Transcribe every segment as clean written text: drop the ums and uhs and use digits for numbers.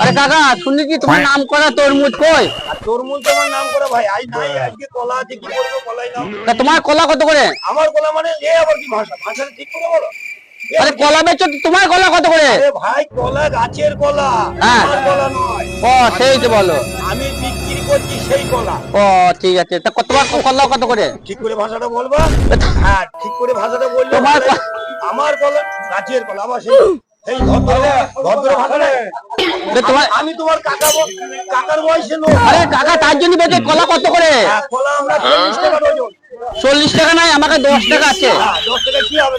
আরে কাকা শুনেছি তোমার নাম করা তরমুজ কই? আর তরমুজ তোমার নাম করে ভাই, আজ নাই আজকে কলা আছে, কি করবো কলাই নাও। তা তোমার কলা কত করে? আমার কলা মানে এ আবার কি ভাষা, ভাষাটা ঠিক করে বলো। আরে কলা বেচো তোমার কলা কত করে? আরে ভাই কলা গাছের কলা, হ্যাঁ। আমার কলা নয়। ও সেই তো বলো। আমি বিক্রি করছি সেই কলা। ও ঠিক আছে, তা তোমার কলা কত করে? ঠিক করে ভাষাটা বলবা। হ্যাঁ ঠিক করে ভাষাটা বললে তোমার ভালো। আমার কলা গাছের কলা, আবার সেই সেই ভদ্র ভাষাটা। তোমার আমি তোমার কাকার বয়সে লোক। আরে কাকা তার জন্য বেচে কলা কত করে? কলা আমরা 40 টাকা ডজন। 40 টাকা নাই, আমাকে 10 টাকা আছে। 10 টাকা কি হবে?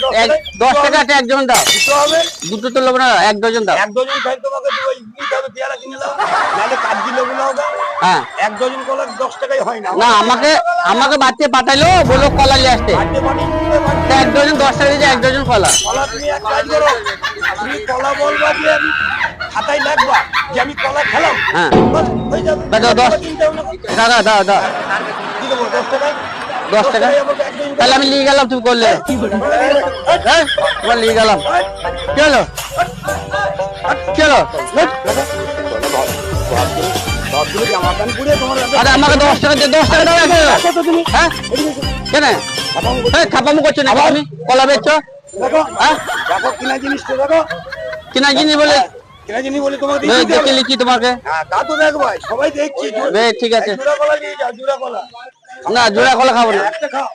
10 টাকা আছে, এক ডজন দাও। দিতে হবে। দুটো তো লোক না, এক ডজন দাও। এক ডজন খাই তোমাকে ওই নিতে হবে, পেয়ারা কিনে দাও, নাহলে কাগজি লেবুলাও দাও। হ্যাঁ এক ডজন কলা 10 টাকায় হয় না। না, আমাকে বাচ্চা পাঠাইলো, বলো কলা নিয়ে আসতে। বাড়িতে পাঠিয়ে দিবে, তা এক ডজন 10 টাকা দিয়েছে, এক ডজন কলা। কলা তুমি এক কাজ করো, তুমি কলা বলবা যে আমি খাতায় লিখবা যে আমি কলা খেলাম। হ্যাঁ বাস, হয়ে যাবে। দাও, 10 কিনতে হবে না। টাকা দাও দাও। কি দেবো 10 টাকায়? 10 টাকা তাহলে আমি নিয়ে গেলাম, তুমি করলে। হ্যাঁ তোমার নিয়ে গেলাম। কি হলো কি হলো? আরে আমাকে 10 টাকা দিয়ে 10 টাকা দাও। হ্যাঁ কেন খাপামু করছো না তুমি? কলা বেচছো? হ্যাঁ দেখো কিনা জিনিসটা দেখো, কিনা জিনিস বলে কিনা জিনিস বলে তোমাকে দেখে লিখি তোমাকে। হ্যাঁ তা তো দেখো সবাই দেখছি। ঠিক আছে। জোড়া কলা নিয়ে যাও, জোড়া কলা। না জোড়া কলা খাবো না। একটা খাও।